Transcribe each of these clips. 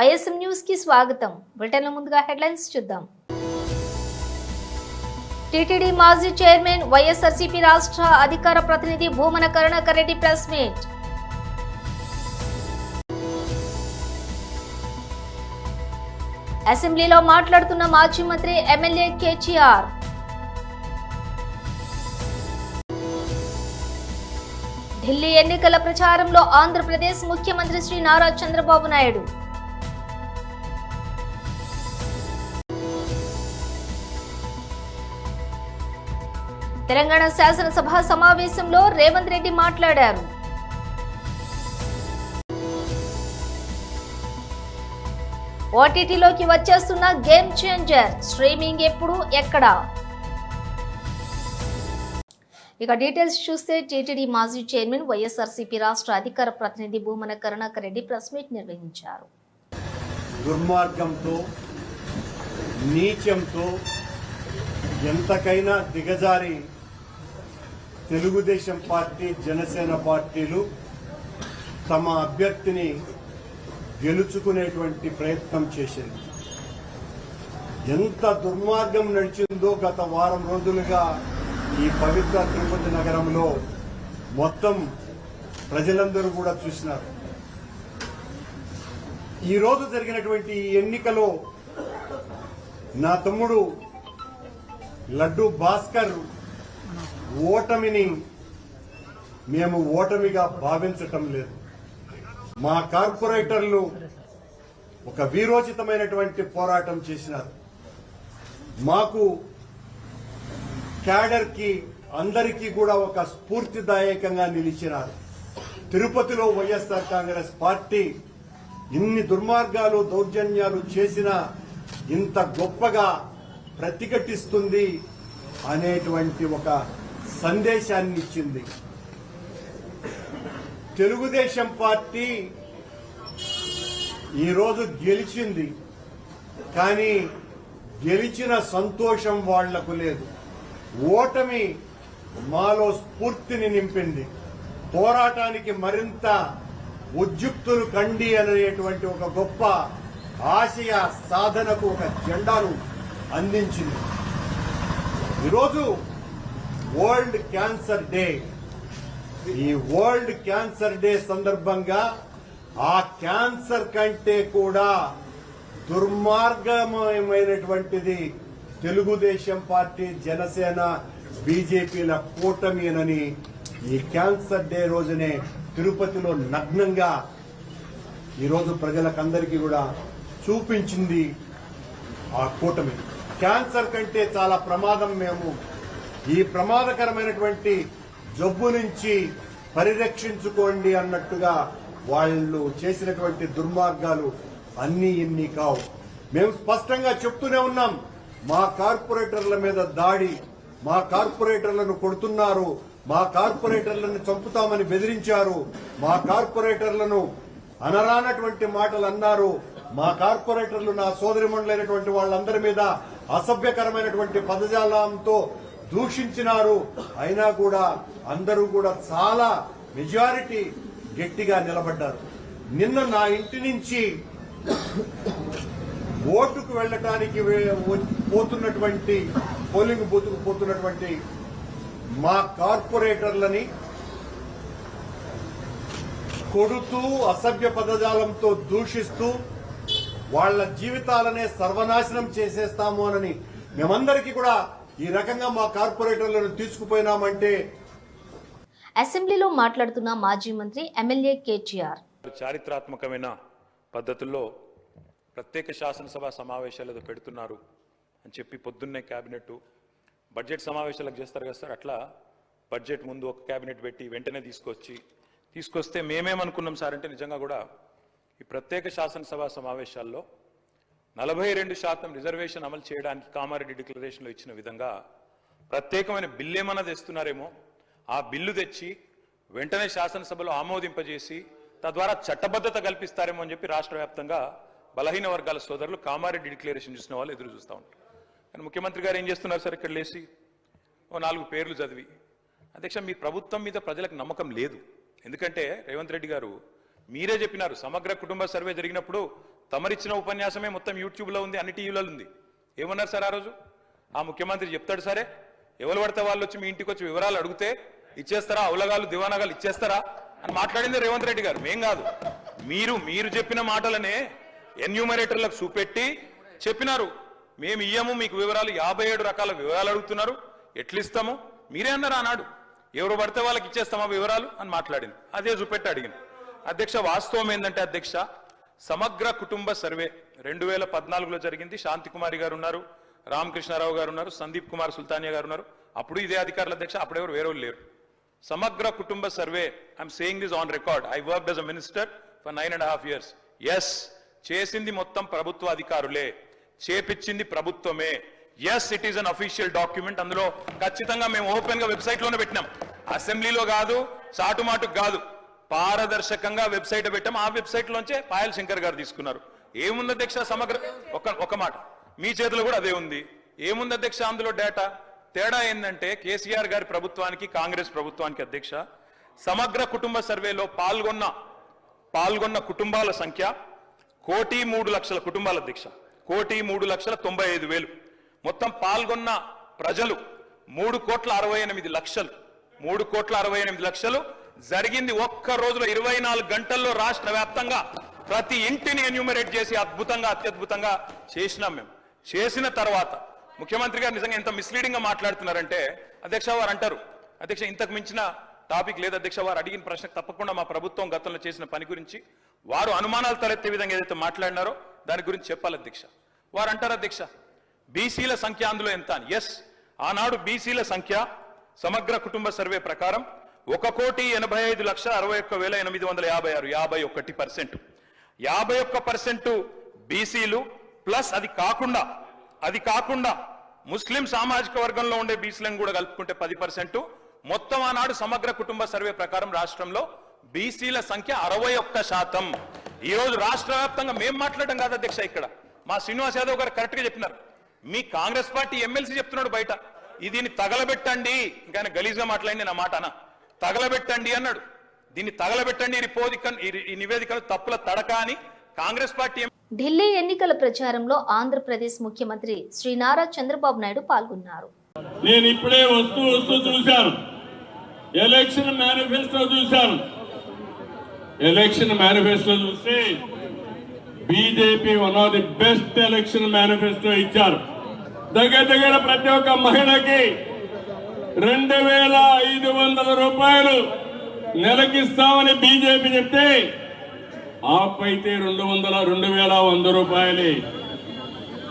YSM news కి స్వాగతం. బులెటిన్ల ముందుగా హెడ్లైన్స్ చూద్దాం. టీటీడీ మాజీ చైర్మన్ వైఎస్ఆర్సీపీ రాష్ట్ర అధికార ప్రతినిధి భూమన కరుణాకర్ రెడ్డి ప్రెస్ మీట్. అసెంబ్లీలో మాట్లాడుతున్న మాజీ మంత్రి ఎమ్మెల్యే కేటీఆర్. ఢిల్లీ ఎన్నికల ప్రచారంలో ఆంధ్రప్రదేశ్ ముఖ్యమంత్రి శ్రీ నారా చంద్రబాబు నాయుడు. తెలంగాణ శాసనసభ సమావేశంలో రేవంత్ రెడ్డి మాట్లాడారు. ఓటీటీలోకి వచ్చేస్తున్న గేమ్ చేంజర్ స్ట్రీమింగ్ ఎప్పుడు ఎక్కడ? ఇక డీటెయిల్స్ చూస్తే టీటీడీ మాజీ చైర్మన్ వైఎస్ఆర్సీపీ రాష్ట్ర అధికార ప్రతినిధి భూమన కరుణాకర్ రెడ్డి ప్రెస్ మీట్ నిర్వహించారు. దుర్మార్గంతో నీచంతో ఎంతకైనా దిగజారి తెలుగుదేశం పార్టీ జనసేన పార్టీలు తమ అభ్యర్థిని గెలుచుకునేటువంటి ప్రయత్నం చేసింది. ఎంత దుర్మార్గం నడిచిందో గత వారం రోజులుగా ఈ పవిత్ర తిరుపతి నగరంలో మొత్తం ప్రజలందరూ కూడా చూసినారు. ఈరోజు జరిగినటువంటి ఈ ఎన్నికలో నా తమ్ముడు లడ్డు భాస్కర్ ఓటమిని మేము ఓటమిగా భావించటం లేదు. మా కార్పొరేటర్లు ఒక వీరోచితమైనటువంటి పోరాటం చేసినారు. మాకు క్యాడర్ కి అందరికీ కూడా ఒక స్ఫూర్తిదాయకంగా నిలిచినారు. తిరుపతిలో వైఎస్ఆర్ కాంగ్రెస్ పార్టీ ఇన్ని దుర్మార్గాలు దౌర్జన్యాలు చేసినా ఇంత గొప్పగా ప్రతిఘటిస్తుంది అనేటువంటి ఒక సందేశాన్ని ఇచ్చింది. తెలుగుదేశం పార్టీ ఈరోజు గెలిచింది, కానీ గెలిచిన సంతోషం వాళ్లకు లేదు. ఓటమి మాలో స్ఫూర్తిని నింపింది. పోరాటానికి మరింత ఉద్యుక్తులు కండి అనేటువంటి ఒక గొప్ప ఆశయ సాధనకు ఒక జెండాను అందించింది. ఈరోజు వరల్డ్ క్యాన్సర్ డే. ఈ వరల్డ్ క్యాన్సర్ డే సందర్భంగా ఆ క్యాన్సర్ కంటే కూడా దుర్మార్గమైనటువంటిది తెలుగుదేశం పార్టీ జనసేన బీజేపీల కూటమినని ఈ క్యాన్సర్ డే రోజునే తిరుపతిలో నగ్నంగా ఈరోజు ప్రజలకందరికీ కూడా చూపించింది ఆ కూటమి. క్యాన్సర్ కంటే చాలా ప్రమాదం. మేము ఈ ప్రమాదకరమైనటువంటి జబ్బు నుంచి పరిరక్షించుకోండి అన్నట్టుగా వాళ్ళు చేసినటువంటి దుర్మార్గాలు అన్నీ ఇన్ని కావు. మేము స్పష్టంగా చెప్తూనే ఉన్నాం. మా కార్పొరేటర్ల మీద దాడి, మా కార్పొరేటర్లను కొడుతున్నారు, మా కార్పొరేటర్లను చంపుతామని బెదిరించారు, మా కార్పొరేటర్లను అనరానటువంటి మాటలు అన్నారు, మా కార్పొరేటర్లు నా సోదరిమణులైనటువంటి వాళ్ళందరి మీద అసభ్యకరమైనటువంటి పదజాలంతో దూషించినారు. అయినా కూడా అందరూ కూడా చాలా మెజారిటీ గట్టిగా నిలబడ్డారు. నిన్న నా ఇంటి నుంచి ఓటుకు వెళ్లటానికి పోతున్నటువంటి పోలింగ్ బూత్కు పోతున్నటువంటి మా కార్పొరేటర్లని కొడుతూ అసభ్య పదజాలంతో దూషిస్తూ వాళ్ల జీవితాలనే సర్వనాశనం చేసేస్తాము అని మేమందరికీ కూడా ఈ రకంగా మా కార్పొరేటర్లను తీసుకుపోయినామంటే. అసెంబ్లీలో మాట్లాడుతున్న మాజీ మంత్రి ఎమ్మెల్యే కేటీఆర్. చారిత్రాత్మకమైన పద్ధతుల్లో ప్రత్యేక శాసనసభ సమావేశాలు పెడుతున్నారు అని చెప్పి పొద్దున్నే క్యాబినెట్ బడ్జెట్ సమావేశాలకు చేస్తారు కదా సార్, అట్లా బడ్జెట్ ముందు ఒక క్యాబినెట్ పెట్టి వెంటనే తీసుకొస్తే మేమేమనుకున్నాం సార్ అంటే, నిజంగా కూడా ఈ ప్రత్యేక శాసనసభ సమావేశాల్లో 42% రిజర్వేషన్ అమలు చేయడానికి కామారెడ్డి డిక్లరేషన్లో ఇచ్చిన విధంగా ప్రత్యేకమైన బిల్లు ఏమన్నా తెస్తున్నారేమో, ఆ బిల్లు తెచ్చి వెంటనే శాసనసభలో ఆమోదింపజేసి తద్వారా చట్టబద్ధత కల్పిస్తారేమో అని చెప్పి రాష్ట్ర వ్యాప్తంగా బలహీన వర్గాల సోదరులు కామారెడ్డి డిక్లరేషన్ చూసిన వాళ్ళు ఎదురు చూస్తూ ఉంటారు. కానీ ముఖ్యమంత్రి గారు ఏం చేస్తున్నారు సార్, ఇక్కడ లేచి ఓ 4 పేర్లు చదివి, అధ్యక్ష మీ ప్రభుత్వం మీద ప్రజలకు నమ్మకం లేదు. ఎందుకంటే రేవంత్ రెడ్డి గారు మీరే చెప్పినారు, సమగ్ర కుటుంబ సర్వే జరిగినప్పుడు తమరిచ్చిన ఉపన్యాసమే మొత్తం యూట్యూబ్లో ఉంది, అన్ని టీవీలలో ఉంది. ఏమన్నారు సార్ ఆ రోజు? ఆ ముఖ్యమంత్రి చెప్తాడు, సరే ఎవరు పడితే వాళ్ళు వచ్చి మీ ఇంటికి వచ్చి వివరాలు అడిగితే ఇచ్చేస్తారా, అవులగాలు దివానాగాలు ఇచ్చేస్తారా అని మాట్లాడింది రేవంత్ రెడ్డి గారు, మేం కాదు. మీరు చెప్పిన మాటలనే ఎన్యూమరేటర్లకు చూపెట్టి చెప్పినారు, మేము ఇయ్యము మీకు వివరాలు, 57 రకాల వివరాలు అడుగుతున్నారు, ఎట్లు ఇస్తాము? మీరే అన్నారు ఆనాడు, ఎవరు పడితే వాళ్ళకి ఇచ్చేస్తామా వివరాలు అని మాట్లాడింది. అదే చూపెట్టి అడిగింది. అధ్యక్ష, వాస్తవం ఏంటంటే అధ్యక్ష, సమగ్ర కుటుంబ సర్వే 2014లో జరిగింది. శాంతికుమారి గారు ఉన్నారు, రామకృష్ణారావు గారు ఉన్నారు, సందీప్ కుమార్ సుల్తానియా గారు ఉన్నారు. అప్పుడు ఇదే అధికారుల అధ్యక్ష, అప్పుడెవరు వేరే లేరు. సమగ్ర కుటుంబ survey, I'm saying this on record, I worked as a minister for 9.5 years. Yes, చేసింది మొత్తం ప్రభుత్వ అధికారులే, చేపించింది ప్రభుత్వమే. Yes, it is an official document. అందులో ఖచ్చితంగా మేము ఓపెన్ గా వెబ్సైట్ లోనే పెట్టినాం, అసెంబ్లీలో కాదు, చాటుమాటుకు కాదు, పారదర్శకంగా వెబ్సైట్ పెట్టాం. ఆ వెబ్సైట్ లోంచే పాయల్ శంకర్ గారు తీసుకున్నారు. ఏముంది అధ్యక్ష సమగ్ర, ఒక మాట, మీ చేతిలో కూడా అదే ఉంది. ఏముంది అధ్యక్ష అందులో డేటా? తేడా ఏంటంటే కేసీఆర్ గారి ప్రభుత్వానికి కాంగ్రెస్ ప్రభుత్వానికి అధ్యక్ష, సమగ్ర కుటుంబ సర్వేలో పాల్గొన్న కుటుంబాల సంఖ్య 1,03,00,000 కుటుంబాల అధ్యక్ష, 1,03,95,000. మొత్తం పాల్గొన్న ప్రజలు 3,68,00,000. 3,68,00,000 జరిగింది ఒక్క రోజులో, 24 గంటల్లో రాష్ట్ర వ్యాప్తంగా ప్రతి ఇంటిని ఎన్యూమరేట్ చేసి అద్భుతంగా, అత్యద్భుతంగా చేసినాం మేము. చేసిన తర్వాత ముఖ్యమంత్రి గారు నిజంగా ఎంత మిస్లీడింగ్ గా మాట్లాడుతున్నారంటే అధ్యక్ష, వారు అంటారు, అధ్యక్ష ఇంతకు మించిన టాపిక్ లేదు అధ్యక్ష, వారు అడిగిన ప్రశ్న తప్పకుండా మా ప్రభుత్వం గతంలో చేసిన పని గురించి వారు అనుమానాలు తలెత్తే విధంగా ఏదైతే మాట్లాడినారో దాని గురించి చెప్పాలి అధ్యక్ష. వారు అంటారు అధ్యక్ష, బీసీల సంఖ్య అందులో ఎంత అని. ఎస్, ఆనాడు బీసీల సంఖ్య సమగ్ర కుటుంబ సర్వే ప్రకారం 1,85,61,856, 51%. 51% బీసీలు ప్లస్ అది కాకుండా ముస్లిం సామాజిక వర్గంలో ఉండే బీసీలను కూడా కలుపుకుంటే 10%. మొత్తం ఆనాడు సమగ్ర కుటుంబ సర్వే ప్రకారం రాష్ట్రంలో బీసీల సంఖ్య 61%. ఈ రోజు రాష్ట్ర వ్యాప్తంగా మేము మాట్లాడడం కాదు అధ్యక్ష, ఇక్కడ మా శ్రీనివాస్ యాదవ్ గారు కరెక్ట్ గా చెప్పినారు. మీ కాంగ్రెస్ పార్టీ ఎమ్మెల్సీ చెప్తున్నాడు బయట, దీన్ని తగలబెట్టండి, ఇంకా గలీజ్గా మాట్లాడింది నా మాట అన్న, తగలబెట్టండి అన్నాడు. దీన్ని తగలబెట్టండి, ఈ నివేదికను తప్పుల తడక అని కాంగ్రెస్ పార్టీ. ఢిల్లీ ఎన్నికల ప్రచారంలో ఆంధ్రప్రదేశ్ ముఖ్యమంత్రి శ్రీ నారా చంద్రబాబు నాయుడు పాల్గొన్నారు. నేను ఇప్పుడే వస్తూ చూశాను, ఎలక్షన్ మేనిఫెస్టో చూశాను. ఎలక్షన్ మేనిఫెస్టో చూస్తే BJP one of the best election manifesto ఇచ్చారు. దగ్గర ప్రతి ఒక్క మహిళకి 2,500 రూపాయలు నెలకిస్తామని బీజేపీ చెప్తే ఆపైతే 2,100 రూపాయలే.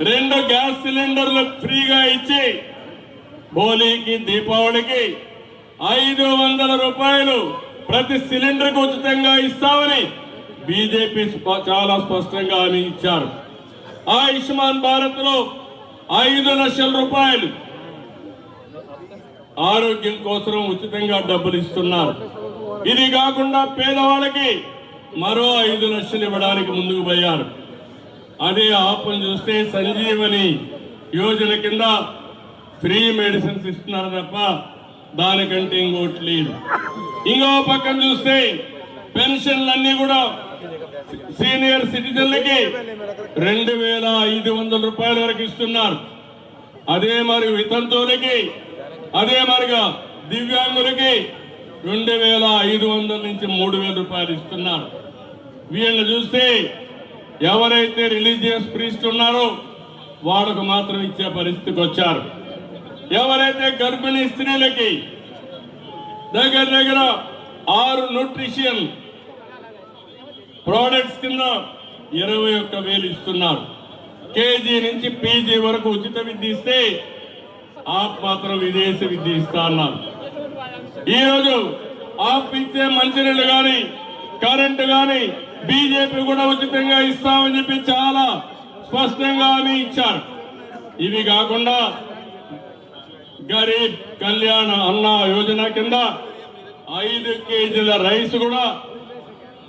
2 గ్యాస్ సిలిండర్లు ఫ్రీగా ఇచ్చి హోలీకి, దీపావళికి 500 రూపాయలు ప్రతి సిలిండర్కు ఉచితంగా ఇస్తామని బీజేపీ చాలా స్పష్టంగా హామీ ఇచ్చారు. ఆయుష్మాన్ భారత్ లో 5 లక్షల రూపాయలు ఆరోగ్యం కోసం ఉచితంగా డబ్బులు ఇస్తున్నారు. ఇది కాకుండా పేదవాళ్ళకి మరో 5 లక్షలు ఇవ్వడానికి ముందుకు పోయారు. అదే ఆపని చూస్తే సంజీవని యోజన కింద ఫ్రీ మెడిసిన్స్ ఇస్తున్నారు తప్ప దానికంటే ఇంకోటి లేదు. ఇంకో పక్కన చూస్తే పెన్షన్లన్నీ కూడా సీనియర్ సిటిజన్లకి 2,500 రూపాయల వరకు ఇస్తున్నారు. అదే మరి వితంతువులకి, అదే మరిగా దివ్యాంగులకి 2,500 నుంచి 3,000 రూపాయలు ఇస్తున్నారు. వీళ్ళని చూస్తే ఎవరైతే రిలీజియస్ ప్రీస్ట్ ఉన్నారో వాళ్ళకు మాత్రం ఇచ్చే పరిస్థితికి వచ్చారు. ఎవరైతే గర్భిణీ స్త్రీలకి దగ్గర 6 న్యూట్రిషన్ ప్రోడక్ట్స్ కింద 21,000 ఇస్తున్నారు. కేజీ నుంచి పీజీ వరకు ఉచిత విద్య ఇస్తే ఆప్ మాత్రం విదేశీ విద్య ఇస్తా అన్నారు. ఈరోజు ఆప్ ఇచ్చే మంచినీళ్ళు కానీ, కరెంటు కానీ బీజేపీ కూడా ఉచితంగా ఇస్తామని చెప్పి చాలా స్పష్టంగా హామీ ఇచ్చారు. ఇవి కాకుండా గరీబ్ కళ్యాణ్ అన్న యోజన కింద 5 కేజీల రైస్ కూడా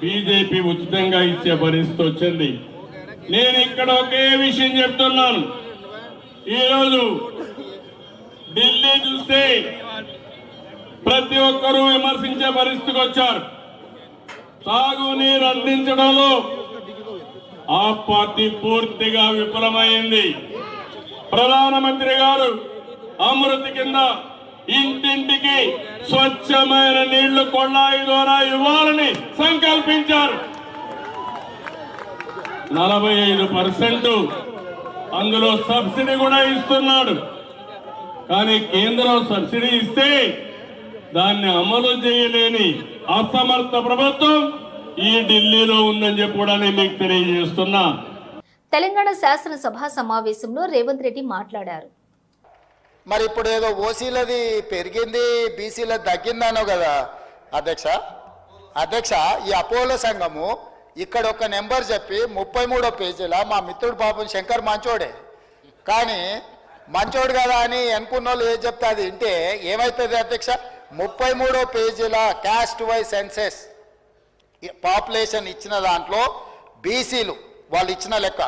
బీజేపీ ఉచితంగా ఇచ్చే పరిస్థితి వచ్చింది. నేను ఇక్కడ ఒకే విషయం చెప్తున్నాను. ఈరోజు ఢిల్లీ చూస్తే ప్రతి ఒక్కరూ విమర్శించే పరిస్థితికి వచ్చారు. తాగునీరు అందించడంలో ఆ పార్టీ పూర్తిగా విఫలమైంది. ప్రధానమంత్రి గారు అమృత్ కింద ఇంటింటికి స్వచ్ఛమైన నీళ్లు కొళాయి ద్వారా ఇవ్వాలని సంకల్పించారు. 45% అందులో సబ్సిడీ కూడా ఇస్తున్నాడు. కానీ కేంద్రం సబ్సిడీ ఇస్తే దాన్ని అమలు చేయలేని అసమర్థ ప్రభుత్వం ఈ ఢిల్లీలో ఉందని చెప్పి కూడా నేను మీకు తెలియజేస్తున్నా. తెలంగాణ శాసనసభ సమావేశంలో రేవంత్ రెడ్డి మాట్లాడారు. మరి ఇప్పుడు ఏదో ఓసీలది పెరిగింది, బీసీలది తగ్గిందనో కదా అధ్యక్ష. ఈ అపోలో సంఘము ఇక్కడ ఒక నెంబర్ చెప్పి 33వ పేజీలో మా మిత్రుడు పాపం శంకర్ మంచోడే, కానీ మంచోడు కదా అని అనుకున్న వాళ్ళు ఏం చెప్తే అది వింటే ఏమవుతుంది అధ్యక్ష? 33వ పేజీలో క్యాస్ట్ వైజ్ సెన్సెస్ పాపులేషన్ ఇచ్చిన దాంట్లో బీసీలు వాళ్ళు ఇచ్చిన లెక్క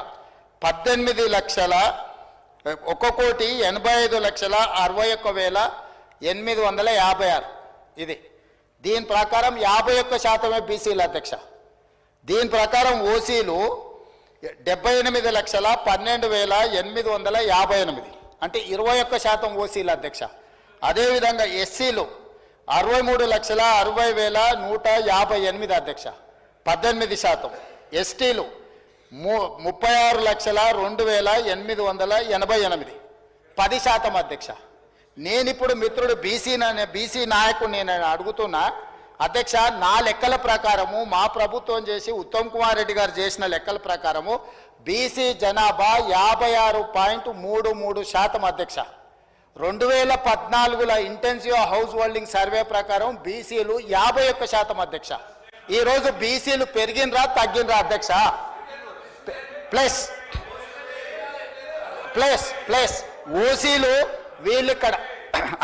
18,85,61,856 ఇది. దీని ప్రకారం 51% బీసీలు అధ్యక్ష. దీని ప్రకారం ఓసీలు 78,12,858 అంటే 21% ఓసీలు అధ్యక్ష. అదేవిధంగా ఎస్సీలు 63,60,158 అధ్యక్ష, 18%. ఎస్టీలు 36,02,888 10% అధ్యక్ష. నేను ఇప్పుడు మిత్రుడు బీసీ నాయకుడు నేను అడుగుతున్నా అధ్యక్ష, నా లెక్కల ప్రకారము మా ప్రభుత్వం చేసి ఉత్తమ్ కుమార్ రెడ్డి గారు చేసిన లెక్కల ప్రకారము బీసీ జనాభా 56.33% అధ్యక్ష. 2014లో ఇంటెన్సివ్ హౌస్ హోల్డింగ్ సర్వే ప్రకారం బీసీలు 51% అధ్యక్ష. ఈరోజు బీసీలు పెరిగినరా తగ్గినరా అధ్యక్ష? ప్లస్ ఓసీలు వీళ్ళిక్కడ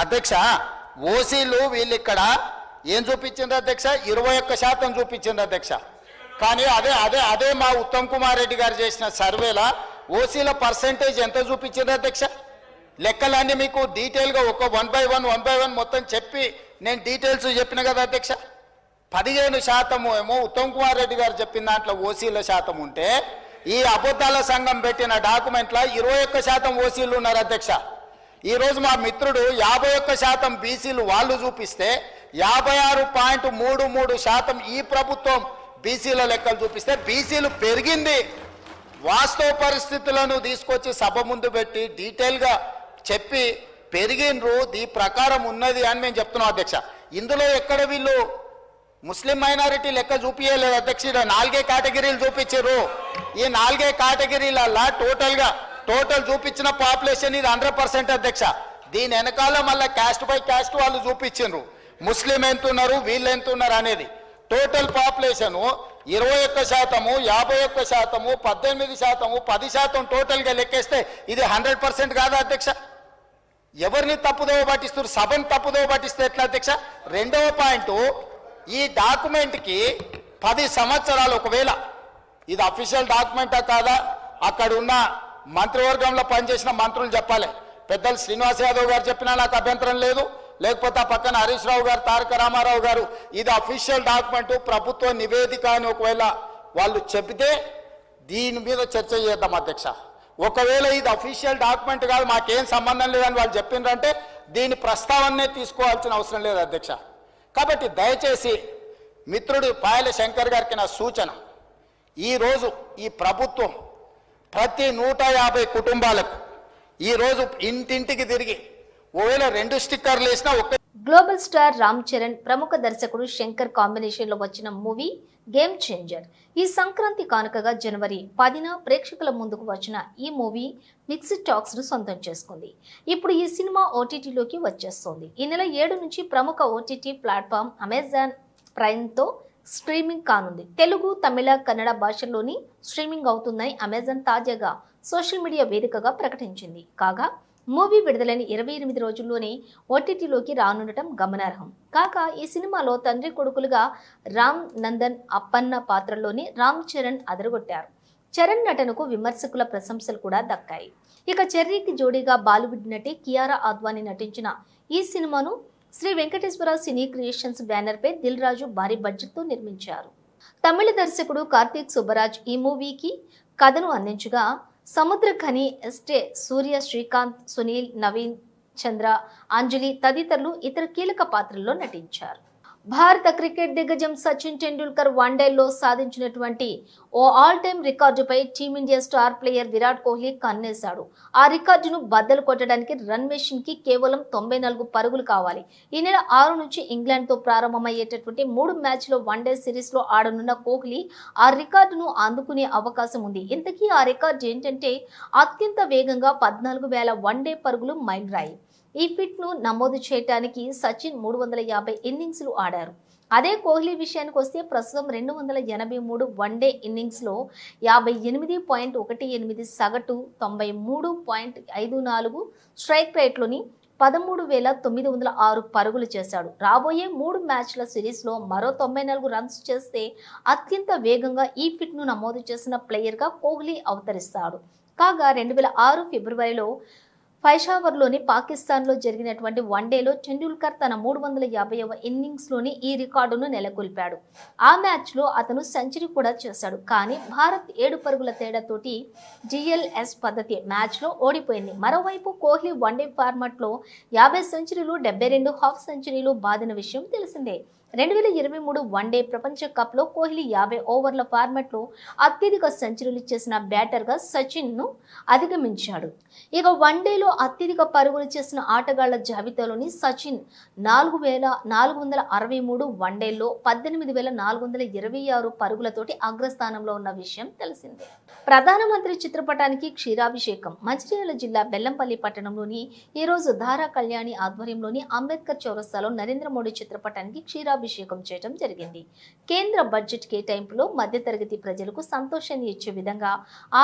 అధ్యక్ష, ఓసీలు వీళ్ళిక్కడ ఏం చూపించింది అధ్యక్ష? 21% చూపించింది అధ్యక్ష. కానీ అదే మా ఉత్తమ్ కుమార్ రెడ్డి గారు చేసిన సర్వేలా ఓసీల పర్సెంటేజ్ ఎంత చూపించింది అధ్యక్ష? లెక్కలన్నీ మీకు డీటెయిల్గా ఒక 1 by 1 మొత్తం చెప్పి నేను డీటెయిల్స్ చెప్పిన కదా అధ్యక్ష. 15% ఏమో ఉత్తమ్ కుమార్ రెడ్డి గారు చెప్పిన దాంట్లో ఓసీల శాతం ఉంటే ఈ అబద్ధాల సంఘం పెట్టిన డాక్యుమెంట్లో 21% ఓసీలు ఉన్నారు అధ్యక్ష. ఈరోజు మా మిత్రుడు 51% బీసీలు వాళ్ళు చూపిస్తే 56.33% ఈ ప్రభుత్వం బీసీల లెక్కలు చూపిస్తే బీసీలు పెరిగింది. వాస్తవ పరిస్థితులను తీసుకొచ్చి సభ ముందు పెట్టి డీటెయిల్గా చెప్పి పెరిగినరు, ఈ ప్రకారం ఉన్నది అని మేము చెప్తున్నాం అధ్యక్ష. ఇందులో ఎక్కడ వీళ్ళు ముస్లిం మైనారిటీ లెక్క చూపించలేదు అధ్యక్ష. 4 కేటగిరీలు చూపించారు. ఈ 4 కేటగిరీలల్లా టోటల్ చూపించిన పాపులేషన్ ఇది 100% అధ్యక్ష. దీని వెనకాల మళ్ళీ క్యాస్ట్ బై క్యాస్ట్ వాళ్ళు చూపించారు, ముస్లిం ఎంత ఉన్నారు వీళ్ళు ఎంత ఉన్నారు అనేది. టోటల్ పాపులేషన్ 21%, 51%, 18%, 10% టోటల్గా లెక్కేస్తే ఇది 100% కాదా అధ్యక్ష? ఎవరిని తప్పుదోవ పట్టిస్తారు? సభను తప్పుదోవ పట్టిస్తే ఎట్లా అధ్యక్ష? రెండవ పాయింట్, ఈ డాక్యుమెంట్కి 10 సంవత్సరాలు, ఒకవేళ ఇది అఫీషియల్ డాక్యుమెంటా కాదా అక్కడ ఉన్న మంత్రివర్గంలో పనిచేసిన మంత్రులు చెప్పాలి. పెద్దలు శ్రీనివాస్ యాదవ్ గారు చెప్పినా నాకు అభ్యంతరం లేదు, లేకపోతే ఆ పక్కన హరీష్ రావు గారు, తారక రామారావు గారు ఇది అఫీషియల్ డాక్యుమెంట్ ప్రభుత్వ నివేదిక అని ఒకవేళ వాళ్ళు చెబితే దీని మీద చర్చ చేద్దాం అధ్యక్ష. ఒకవేళ ఇది అఫీషియల్ డాక్యుమెంట్ కాదు, మాకేం సంబంధం లేదని వాళ్ళు చెప్పిండ్రంటే దీని ప్రస్తావనే తీసుకోవాల్సిన అవసరం లేదు అధ్యక్ష. కాబట్టి దయచేసి మిత్రుడు పాయల శంకర్ గారికి నా సూచన, ఈరోజు ఈ ప్రభుత్వం ప్రతి 150 కుటుంబాలకు ఈరోజు ఇంటింటికి తిరిగి ఒకవేళ 2 స్టిక్కర్లు వేసినా ఒక. గ్లోబల్ స్టార్ రామ్ చరణ్, ప్రముఖ దర్శకుడు శంకర్ కాంబినేషన్ లో వచ్చిన మూవీ గేమ్ చేంజర్ ఈ సంక్రాంతి కానుకగా జనవరి 10న ప్రేక్షకుల ముందుకు వచ్చిన ఈ మూవీ మిక్స్డ్ టాక్స్ ను సొంతం చేసుకుంది. ఇప్పుడు ఈ సినిమా ఓటీటీలోకి వచ్చేస్తోంది. ఈ నెల 7 నుంచి ప్రముఖ ఓటీటీ ప్లాట్ఫామ్ అమెజాన్ ప్రైమ్ తో స్ట్రీమింగ్ కానుంది. తెలుగు, తమిళ, కన్నడ భాషల్లోని స్ట్రీమింగ్ అవుతుందని అమెజాన్ తాజాగా సోషల్ మీడియా వేదికగా ప్రకటించింది. కాగా మూవీ విడుదలైన 28 రోజుల్లోనే ఓటీటీలోకి రానుండటం గమనార్హం. కాగా ఈ సినిమాలో తండ్రి కొడుకులుగా రామ్ నందన్, అప్పన్న పాత్రల్లోని రామ్ చరణ్ అదరగొట్టారు. చరణ్ నటనకు విమర్శకుల ప్రశంసలు కూడా దక్కాయి. ఇక చెర్రీకి జోడీగా బాలీవుడ్ నటి కియారా ఆద్వానీ నటించిన ఈ సినిమాను Sri Venkateswara cine creations banner పై దిల్ రాజు భారీ బడ్జెట్ తో నిర్మించారు. తమిళ దర్శకుడు కార్తీక్ సుబ్బరాజ్ ఈ మూవీకి కథను అందించగా సముద్రఖని ఎస్టే సూర్య, శ్రీకాంత్, సునీల్, నవీన్, చంద్ర, అంజలి తదితరులు ఇతర కీలక పాత్రల్లో నటించారు. భారత క్రికెట్ దిగ్గజం సచిన్ టెండూల్కర్ వన్డేల్లో సాధించినటువంటి ఓ ఆల్ టైమ్ రికార్డుపై team India star player Virat Kohli కన్నేశాడు. ఆ రికార్డును బద్దలు కొట్టడానికి రన్ మెషిన్ కి కేవలం 94 పరుగులు కావాలి. ఈ నెల 6 నుంచి ఇంగ్లాండ్తో ప్రారంభమయ్యేటటువంటి 3 మ్యాచ్ల వన్డే సిరీస్లో ఆడనున్న కోహ్లీ ఆ రికార్డును అందుకునే అవకాశం ఉంది. ఇంతకీ ఆ రికార్డు ఏంటంటే అత్యంత వేగంగా 14,000 వన్డే పరుగులు మైలురాయి. ఈ ఫిట్ను నమోదు చేయడానికి సచిన్ 350 ఇన్నింగ్స్లు ఆడారు. అదే కోహ్లీ విషయానికి వస్తే ప్రస్తుతం 283 వన్డే ఇన్నింగ్స్లో 58.18 సగటు, 93.54 స్ట్రైక్ రేట్లోని 13,906 పరుగులు చేశాడు. రాబోయే 3 మ్యాచ్ల సిరీస్లో మరో 94 రన్స్ చేస్తే అత్యంత వేగంగా ఈ ఫిట్ను నమోదు చేసిన ప్లేయర్గా కోహ్లీ అవతరిస్తాడు. కాగా 2006 ఫిబ్రవరిలో పెషావర్లోని పాకిస్తాన్లో జరిగినటువంటి వన్డేలో టెండూల్కర్ తన 350వ ఇన్నింగ్స్లోని ఈ రికార్డును నెలకొల్పాడు. ఆ మ్యాచ్లో అతను సెంచరీ కూడా చేశాడు. కానీ భారత్ 7 పరుగుల తేడాతోటి GLS పద్ధతి మ్యాచ్లో ఓడిపోయింది. మరోవైపు కోహ్లీ వన్డే ఫార్మాట్లో 50 సెంచరీలు, 72 హాఫ్ సెంచరీలు బాదిన విషయం తెలిసిందే. 2023 వన్డే ప్రపంచ కప్లో కోహ్లీ 50 ఓవర్ల ఫార్మాట్లో అత్యధిక సెంచరీలు చేసిన బ్యాటర్గా సచిన్ను అధిగమించాడు. ఇక వన్డేలో అత్యధిక పరుగులు చేసిన ఆటగాళ్ల జాబితాలోని సచిన్ 4,463 వన్డేల్లో 18,426 పరుగులతోటి అగ్రస్థానంలో ఉన్న విషయం తెలిసిందే. ప్రధానమంత్రి చిత్రపటానికి క్షీరాభిషేకం. మంచిర్యాల జిల్లా బెల్లంపల్లి పట్టణంలోని ఈరోజు ధారా కళ్యాణి ఆధ్వర్యంలోని అంబేద్కర్ చౌరస్తాలో నరేంద్ర మోడీ చిత్రపటానికి క్షీరాభిషేకం చేయడం జరిగింది. కేంద్ర బడ్జెట్ కేటాయింపులో మధ్యతరగతి ప్రజలకు సంతోషాన్ని ఇచ్చే విధంగా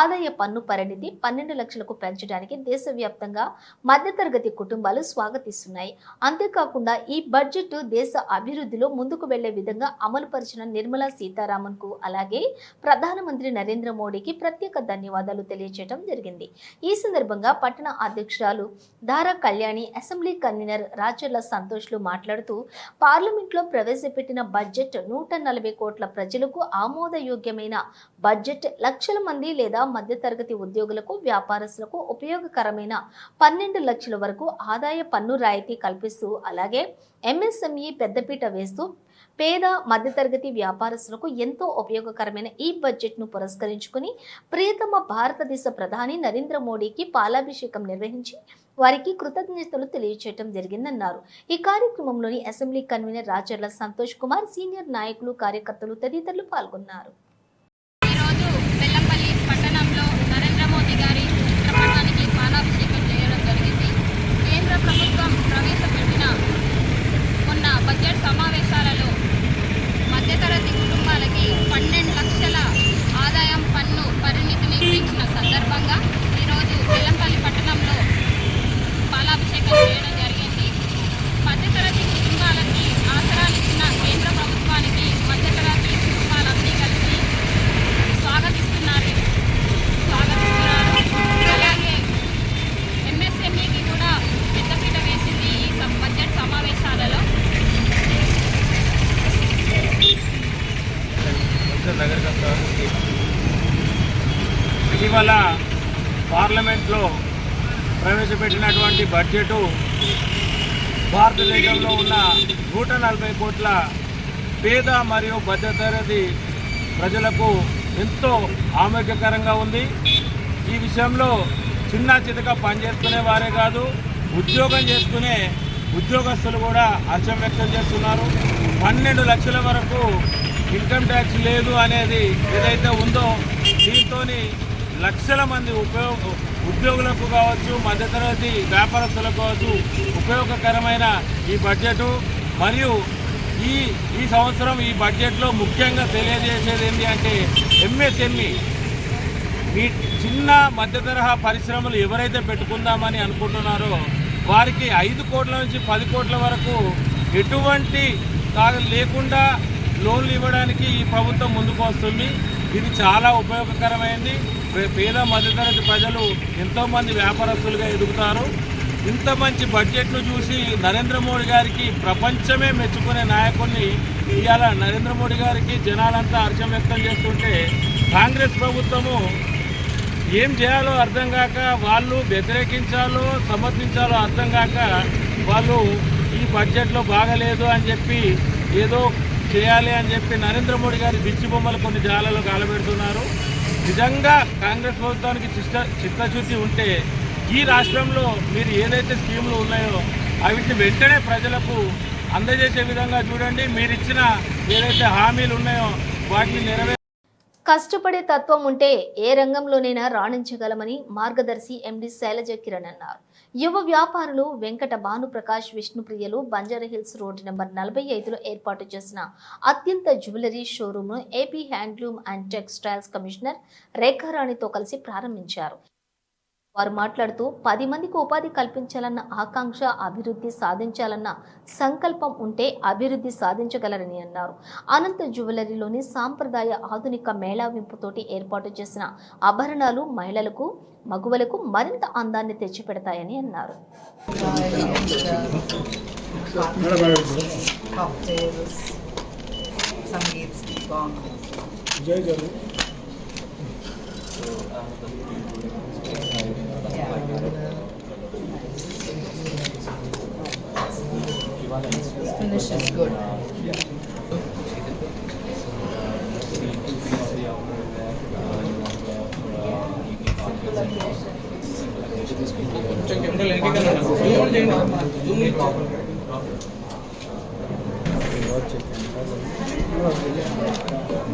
ఆదాయ పన్ను పరిమితి 12 లక్షలకు పెంచడానికి దేశవ్యాప్తంగా మధ్యతరగతి కుటుంబాలు స్వాగతిస్తున్నాయి. అంతేకాకుండా ఈ బడ్జెట్ దేశ అభివృద్ధిలో ముందుకు వెళ్లే విధంగా అమలుపరిచిన నిర్మలా సీతారామన్ కు అలాగే ప్రధానమంత్రి నరేంద్ర మోడీకి ప్రత్యేక ధన్యవాదాలు తెలియజేయడం జరిగింది. ఈ సందర్భంగా పట్టణ అధ్యక్షురాలు ధారా కళ్యాణి, అసెంబ్లీ కన్వీనర్ రాచర్ల సంతోష్లు మాట్లాడుతూ పార్లమెంట్లో ప్రవేశపెట్టిన బడ్జెట్ 140 కోట్ల ప్రజలకు ఆమోదయోగ్యమైన బడ్జెట్, లక్షల మంది లేదా మధ్యతరగతి ఉద్యోగులకు, వ్యాపారస్తులకు ఉపయోగకరమైన 12 లక్షల వరకు ఆదాయ పన్ను రాయితీ కల్పిస్తూ అలాగే MSME పెద్దపీట వేస్తూ పేద మధ్యతరగతి వ్యాపారస్తులకు ఎంతో ఉపయోగకరమైన ఈ బడ్జెట్ను పురస్కరించుకుని ప్రియతమ భారతదేశ ప్రధాని నరేంద్ర మోడీకి పాలాభిషేకం నిర్వహించి వారికి కృతజ్ఞతలు తెలియజేయడం జరిగిందన్నారు. ఈ కార్యక్రమంలోని assembly convener Racharla Santosh Kumar, senior నాయకులు, కార్యకర్తలు తదితరులు పాల్గొన్నారు. ఈరోజు బెల్లంపల్లి పట్టణంలో నరేంద్ర మోదీ గారి చిత్రపటానికి పాలాభిషేకం చేయడం జరిగింది. కేంద్ర ప్రభుత్వం ప్రవేశపెట్టిన మొన్న బడ్జెట్ సమావేశాలలో మధ్యతరగతి కుటుంబాలకి 12 లక్షల ఆదాయం పన్ను పరిమితిని పెంచిన సందర్భంగా ఈరోజు బెల్లంపల్లి పట్టణంలో పాలాభిషేకం చేయడం జరిగింది. మధ్యతరగతి కుటుంబాలకి ఆసరాలిచ్చిన కేంద్ర ప్రభుత్వానికి మధ్యతరగతి కుటుంబాలన్నీ కలిసి స్వాగతిస్తున్నారు. అలాగే MSMEకి కూడా పెద్దపీట వేసింది ఈ బడ్జెట్ సమావేశాలలో. ఇటీవల పార్లమెంట్లో ప్రవేశపెట్టినటువంటి బడ్జెటు భారతదేశంలో ఉన్న 140 కోట్ల పేద మరియు మధ్యతరగతి ప్రజలకు ఎంతో ఆరోగ్యకరంగా ఉంది. ఈ విషయంలో చిన్న చితక పనిచేసుకునే వారే కాదు, ఉద్యోగం చేసుకునే ఉద్యోగస్తులు కూడా హర్షం వ్యక్తం చేస్తున్నారు. 12 లక్షల వరకు ఇన్కమ్ ట్యాక్స్ లేదు అనేది ఏదైతే ఉందో దీంతో లక్షల మంది ఉద్యోగులకు కావచ్చు, మధ్యతరగతి వ్యాపారస్తులకు కావచ్చు ఉపయోగకరమైన ఈ బడ్జెటు. మరియు ఈ సంవత్సరం ఈ బడ్జెట్లో ముఖ్యంగా తెలియజేసేది ఏంటి అంటే MSME ఈ చిన్న మధ్య తరహా పరిశ్రమలు ఎవరైతే పెట్టుకుందామని అనుకుంటున్నారో వారికి 5 కోట్ల నుంచి 10 కోట్ల వరకు ఎటువంటి లేకుండా లోన్లు ఇవ్వడానికి ఈ ప్రభుత్వం ముందుకు వస్తుంది. ఇది చాలా ఉపయోగకరమైంది. పేద మధ్యతరగతి ప్రజలు ఎంతోమంది వ్యాపారస్తులుగా ఎదుగుతారు. ఇంత మంచి బడ్జెట్ను చూసి నరేంద్ర మోడీ గారికి ప్రపంచమే మెచ్చుకునే నాయకుడిని ఇవాళ నరేంద్ర మోడీ గారికి జనాలంతా హర్షం వ్యక్తం చేస్తుంటే కాంగ్రెస్ ప్రభుత్వము ఏం చేయాలో అర్థం కాక, వాళ్ళు వ్యతిరేకించాలో సమర్థించాలో అర్థం కాక, వాళ్ళు ఈ బడ్జెట్లో బాగలేదు అని చెప్పి ఏదో చేయాలి అని చెప్పి నరేంద్ర మోడీ గారి బిచ్చి బొమ్మలు కొన్ని జాలలో కాలబెడుతున్నారు. నిజంగా కాంగ్రెస్ ప్రభుత్వానికి చిత్తశుద్ధి ఉంటే ఈ రాష్ట్రంలో మీరు ఏదైతే స్కీములు ఉన్నాయో వీటిని వెంటనే ప్రజలకు అందజేసే విధంగా చూడండి. మీరు ఇచ్చిన ఏదైతే హామీలు ఉన్నాయో వాటిని నెరవేర్చండి. కష్టపడే తత్వం ఉంటే ఏ రంగంలోనైనా రాణించగలమని మార్గదర్శి ఎండి శైలజ కిరణ్ అన్నారు. యువ వ్యాపారులు వెంకట భానుప్రకాష్ విష్ణుప్రియలు బంజారాహిల్స్ రోడ్ నెంబర్ 45లో ఏర్పాటు చేసిన అత్యంత జ్యువెలరీ షోరూమ్ను AP handloom and textiles commissioner రేఖారాణితో కలిసి ప్రారంభించారు. వారు మాట్లాడుతూ 10 మందికి ఉపాధి కల్పించాలన్న ఆకాంక్ష, అభివృద్ధి సాధించాలన్న సంకల్పం ఉంటే అభివృద్ధి సాధించగలరని అన్నారు. అనంత జ్యువెలరీలోని సాంప్రదాయ ఆధునిక మేళావింపుతోటి ఏర్పాటు చేసిన ఆభరణాలు మహిళలకు, మగువలకు మరింత అందాన్ని తెచ్చిపెడతాయని అన్నారు. Finish is good.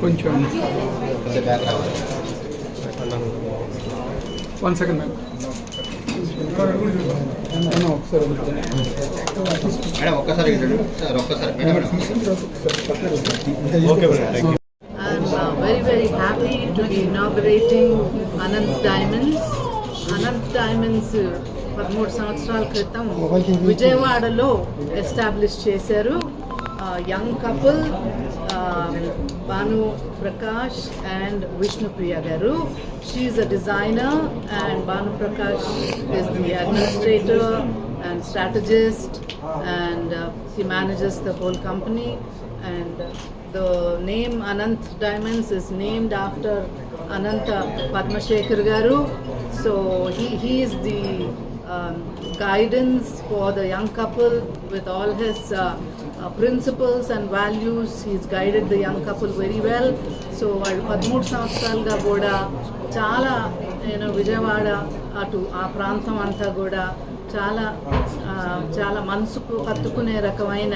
కొంచెం 1 second ma'am. I'm very happy to be inaugurating Anant Diamonds. Anant Diamonds 13 సంవత్సరాల క్రితం విజయవాడలో ఎస్టాబ్లిష్ చేశారు. Young couple Banu Prakash and Vishnupriya garu. She is a designer and Banu Prakash is the administrator and strategist, and he manages the whole company. And the name Anant Diamonds is named after Ananta Padmashekhar garu. So he is the guidance for the young couple with all his principles and values. He's guided the young couple very well. So 13 సంవత్సరాలుగా కూడా చాలా విజయవాడ అటు ఆ ప్రాంతం అంతా కూడా చాలా మనసుకు హత్తుకునే రకమైన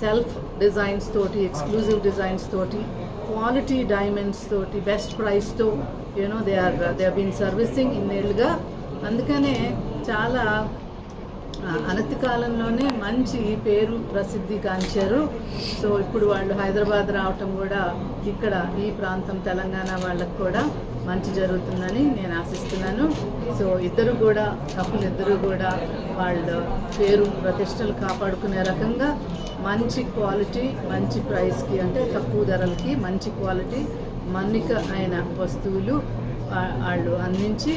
సెల్ఫ్ డిజైన్స్ తోటి, ఎక్స్క్లూజివ్ డిజైన్స్ తోటి, క్వాలిటీ డైమండ్స్ తోటి, బెస్ట్ ప్రైస్తో దే ఆర్ బీన్ సర్వీసింగ్ ఇన్నేళ్ళుగా. అందుకనే చాలా అనతి కాలంలోనే మంచి పేరు ప్రసిద్ధి గాంచారు. సో ఇప్పుడు వాళ్ళు హైదరాబాద్ రావటం కూడా ఇక్కడ ఈ ప్రాంతం తెలంగాణ వాళ్ళకు కూడా మంచి జరుగుతుందని నేను ఆశిస్తున్నాను. సో ఇద్దరు కూడా కపులిద్దరూ కూడా వాళ్ళ పేరు ప్రతిష్టలు కాపాడుకునే రకంగా మంచి క్వాలిటీ, మంచి ప్రైస్కి, అంటే తక్కువ ధరలకి మంచి క్వాలిటీ మన్నిక అయిన వస్తువులు వాళ్ళు అందించి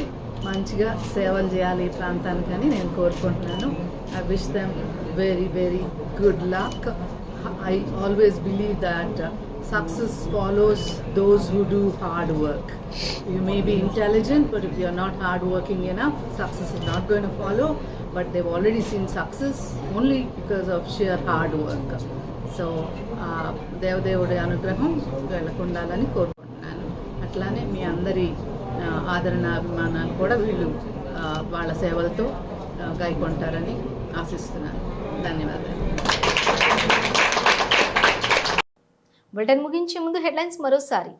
మంచిగా సేవలు చేయాలి ఈ ప్రాంతానికని నేను కోరుకుంటున్నాను. I wish them very good luck. I always believe that success follows those who do hard work. You may be intelligent, but if you are not hard working enough, success is not going to follow. But they've already seen success only because of sheer hard work. So దేవుడి అనుగ్రహం వీళ్ళకు ఉండాలని కోరుకుంటున్నాను. అట్లానే మీ అందరి ఆదరణ అభిమానాలు కూడా వీళ్ళు వాళ్ళ సేవలతో గైకొంటారని ఆశిస్తున్నాను. ధన్యవాదాలు. బులెటిన్ ముగించే ముందు హెడ్లైన్స్ మరోసారి.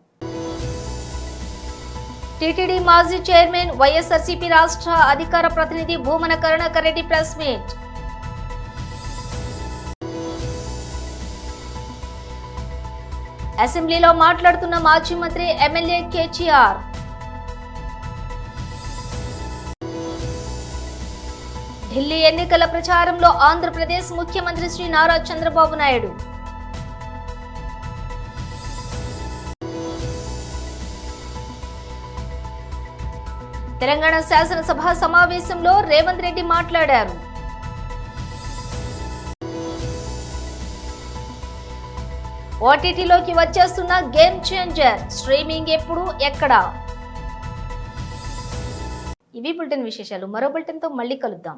టీటీడీ మాజీ చైర్మన్ వైఎస్ఆర్సీపీ రాష్ట్ర అధికార ప్రతినిధి భూమన కరుణాకర్ రెడ్డి ప్రెస్ మీట్. అసెంబ్లీలో మాట్లాడుతున్న మాజీ మంత్రి ఎమ్మెల్యే కేటీఆర్. ఢిల్లీ ఎన్నికల ప్రచారంలో ఆంధ్రప్రదేశ్ ముఖ్యమంత్రి శ్రీ నారా చంద్రబాబు నాయుడు. తెలంగాణ శాసనసభ సమావేశంలో రేవంత్ రెడ్డి మాట్లాడారు. ఓటీటీలోకి వచ్చేస్తున్న గేమ్ చేంజర్, స్ట్రీమింగ్ ఎప్పుడు ఎక్కడ? ఇవి బులెటిన్ విశేషాలు. మరో బులెటిన్తో మళ్ళీ కలుద్దాం.